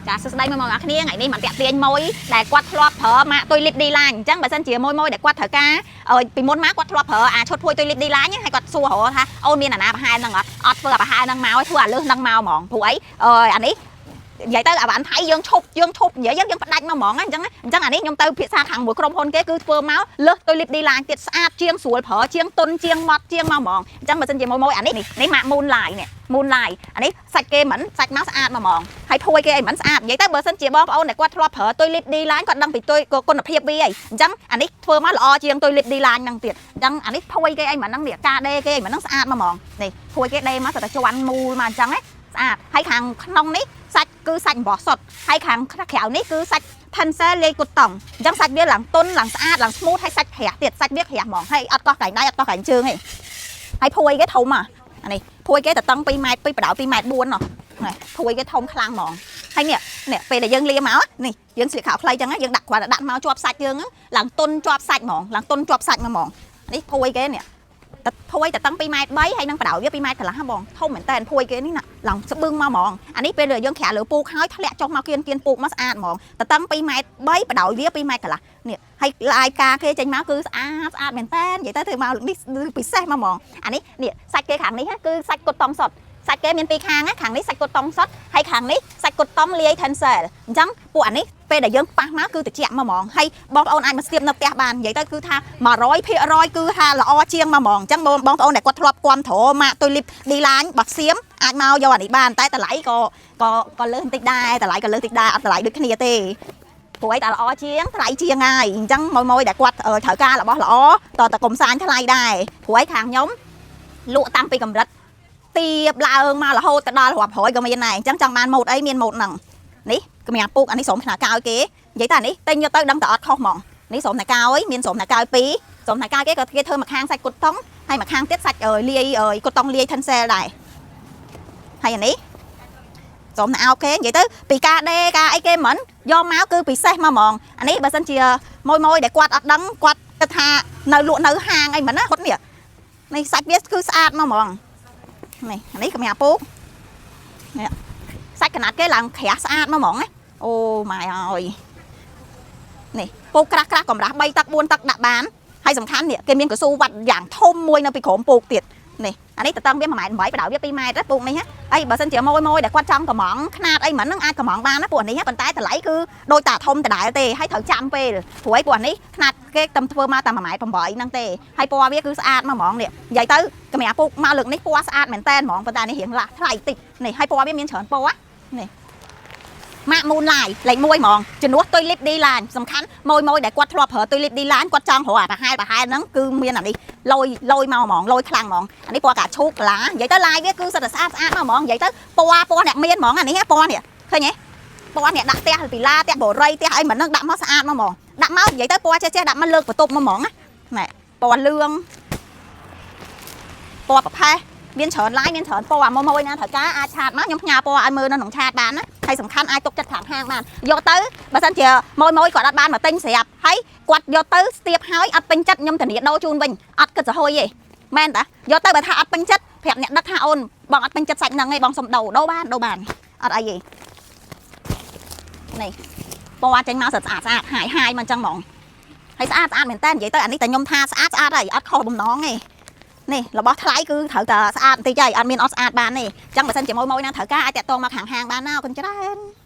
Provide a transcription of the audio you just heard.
ចាសស្ដីមកមកគ្នាថ្ងៃនេះមិនតាក់ទាញមួយដែលគាត់ធ្លាប់ប្រើម៉ាកទុយលីបឌីឡាញអញ្ចឹងបើសិនជាមួយដែលគាត់ត្រូវការពីមុនមកគាត់ធ្លាប់ប្រើអាឈុតភួយទុយលីបឌីឡាញហើយគាត់សួររកថាអូនមានអាណាប្រហែលហ្នឹងអត់ធ្វើអាប្រហែលហ្នឹងមកឲ្យធ្វើអាលើសហ្នឹងមកហ្មងព្រោះអីអានេះនិយាយទៅអាបានថៃយើងឈប់និយាយយើងផ្ដាច់មកហ្មងអញ្ចឹងអានេះខ្ញុំទៅភាសាខាងមួយក្រុមហ៊ុនគេគឺធ្វើមកលើសទុយលីបឌីឡាញទៀតស្អាតជាងស្រួលប្រើជាងទុនជាងម៉ត់ជាងមកហ្មងអញ្ចឹងបើសិនជាមួយអានេះម៉ាក Moonlight នេះ Moonlight អានេះសាច់គេមិនសាច់មកស្អាតមកហ្មងហើយភួយគេអីមិនស្អាតនិយាយទៅបើសិនជាបងប្អូនដែលគាត់ធ្លាប់ប្រើទុយលីបឌីឡាញគាត់ដឹងពីទុយគុណភាពវាអីអញ្ចឹងអានេះធ្វើមកល្អជាងទុយលីបឌីឡាញហ្នឹងទៀតអញ្ចឹងអានេះភួយគេអីមិនហ្នឹងនេះការដេគេអីមិនហ្នឹងស្អាតមកហ្មងនេះភួយគេដេមកតែជាន់មូលមកអញ្ចឹងណាស្អាតហើយខាងក្នុងនេះសាច់គឺសាច់អំបោះសុទ្ធហើយខាងក្រៅនេះគឺសាច់ Tencel លេខកូតុងអញ្ចឹងសាច់វាឡើងទន់ឡើងស្អាតឡើង smooth ហើយសាច់ក្រាស់ទៀតសាច់វាក្រាស់ហ្មងហើយអត់កោះកែងដៃអត់កោះកែងជើងទេហើយភួយគេធំអានេះភួយគេតតឹង2ម៉ែត្រពីបដៅ2ម៉ែត្រ4ណោះភួយគេធំខ្លាំងហ្មងហើយនេះពេលដែលយើងលាមកនេះយើងស្លៀកខោខ្លីអញ្ចឹងយើងដាក់គាត់ដាក់មកជាប់សាច់យើងឡើងទន់ជាប់សាច់ហ្មងឡើងទន់ជាប់សាច់មកហ្មងនេះភួយគេនេះភួយតតឹង2ម៉ែត្រ3ហើយនឹងបដៅវា2ម៉ែត្រកន្លះបងធំមែនតើភួយគេនេះណាឡើងស្បឹងមកហ្មងអានេះពេលយើងក្រាលលើពូកហើយធ្លាក់ចុះមកគៀនពូកមកស្អាតហ្មងតតឹង2ម៉ែត្រ3បដៅវា2ម៉ែត្រកន្លះនេះហើយឡាយការគេចេញមកគឺស្អាតមែនតើនិយាយទៅធ្វើមកនេះពិសេសមកហ្មងអានេះសាច់គេខាងនេះគឺសាច់កូតុងសុទ្ធសាច់គេមានពីរខាងខាងនេះសាច់កូតុងសុទ្ធហើយខាងនេះសាច់កូតុងលាយ Tencel អញ្ចឹងពួកអានេះពេលដែលយើងប៉ះមកគឺត្រជាក់មកហ្មងហើយបងប្អូនអាចមកស្ទាបនៅផ្ទះបាននិយាយទៅគឺថា 100% គឺថាល្អជាងមកហ្មងអញ្ចឹងបងប្អូនដែលគាត់ធ្លាប់គ្រប់គ្រងម៉ាកទុយលីបឌីឡាញរបស់សៀមអាចមកយកអានេះបានតែតម្លៃក៏លើសបន្តិចដែរតម្លៃក៏លើសបន្តិចដែរអត់តម្លៃដូចគ្នាទេព្រោះឯតែល្អជាងថ្លៃជាងហើយអញ្ចឹងមួយដែលគាត់ត្រូវការរបស់ល្អតកុំសាញថ្លៃដែរព្រោះឯខាងខ្ញុំលក់តាំងពីកម្រិតទៀបឡើងមករហូតទៅដល់រាប់រយក៏មានដែរអញ្ចឹងចង់បានម៉ូតអីមានម៉ូតហ្នឹងនេះកម្រាស់ពូកអានេះស្រោមថ្នាក់កោយគេនិយាយតែនេះទិញយកទៅដឹងតែអត់ខុសហ្មងនេះស្រោមថ្នាក់កោយមានស្រោមថ្នាក់កោយ2ស្រោមថ្នាក់កោយគេក៏គេធ្វើមួយខាងសាច់កូតុងហើយមួយខាងទៀតសាច់លាយកូតុងលាយ Tencel ដែរហើយអានេះស្រោមថ្នាក់អោបគេនិយាយទៅពីការដេការអីគេមិនយកមកគឺពិសេសមកហ្មងអានេះបើសិនជាមួយដែលគាត់អត់ដឹងគាត់គិតថានៅលក់នៅហាងអីមិនណាគាត់នេះសាច់វាគឺស្អាតមកហ្មងនេះអានេះកម្រាស់ពូកនេះសាច់កណាត់គេឡើងក្រាស់ស្អាតមកហ្មងណាអូម៉ែអើយនេះពូកក្រាស់កម្រាស់3ទឹក4ទឹកដាក់បានហើយសំខាន់នេះគេមានកស៊ូវត្តយ៉ាងធំមួយនៅពីក្រោមពូកទៀតនេះអានេះតតឹងវា1ម៉ែត្រ8បដៅវា2ម៉ែត្រពូកនេះអីបើសិនជាមួយដែលគាត់ចង់កំងខ្នាតអីមិនហ្នឹងអាចកំងបានណាពួកនេះប៉ុន្តែតម្លៃគឺដូចតាធំដដែលទេហើយត្រូវចាំពេលព្រោះឯពួកនេះខ្នាតគេតែធ្វើមកតែ1ម៉ែត្រ8ហ្នឹងទេហើយពណ៌វាគឺស្អាតមកហ្មងនេះនិយាយទៅកម្រាស់ពូកមកលើកនេះពណ៌ស្អាតមែនតើហ្មងប៉ុន្តែនេះរៀងថ្លៃតិចនេះហើយពណ៌វាមានច្រើនពណ៌នេះម៉ាក Moonlight លេខ1ហ្មងជំនួសទុយលីបឌីឡាញសំខាន់មួយដែលគាត់ធ្លាប់ប្រើទុយលីបឌីឡាញគាត់ចង់រកអាប្រហែលហ្នឹងគឺមានអានេះលយមកហ្មងលយខ្លាំងហ្មងអានេះពណ៌កាឈូកកាឡានិយាយទៅឡាយវាគឺសិតតែស្អាតមកហ្មងនិយាយទៅពណ៌អ្នកមានហ្មងអានេះពណ៌នេះឃើញទេពណ៌អ្នកដាក់ផ្ទះពីឡាផ្ទះបរិយផ្ទះអីមិនហ្នឹងដាក់មកស្អាតមកហ្មងដាក់មកនិយាយទៅពណ៌ចេះដាក់មកលើកបន្ទប់មកហ្មងណាពណ៌លឿងពណ៌ប្រផេះមានច្រើនឡាយមានច្រើនពណ៌មួយណាត្រូវការអាចឆាតមកខ្ញុំផ្ញើពណ៌ឲ្យមើលនៅក្នុងឆាតបានណាហើយសំខាន់អាចទុកចិត្តខាងហាងបានយកទៅបើសិនជាមួយគាត់អត់បានមកទិញស្រាប់ហើយគាត់យកទៅស្ទាបហើយអត់ពេញចិត្តខ្ញុំធានាដូរជូនវិញអត់គិតសហួយទេមែនតាយកទៅបើថាអត់ពេញចិត្តប្រាប់អ្នកដឹកថាអូនបងអត់ពេញចិត្តសាច់ហ្នឹងឯងបងសុំដូរបានអត់អីទេនេះពណ៌ចេញមកស្អាតហាយមកអញ្ចឹងហ្មងហើយស្អាតមែនតើនិយាយទៅអានេះតែខ្ញុំថាស្អាតហើយអត់ខុសបំណងទេនេះរបស់ថ្លៃគឺត្រូវតែស្អាតបន្តិចហើយអត់មានអត់ស្អាតបានទេអញ្ចឹងបើសិនជាមួយណាត្រូវការអាចតាក់ទងមកខាងហាងបានណាអរគុណច្រើន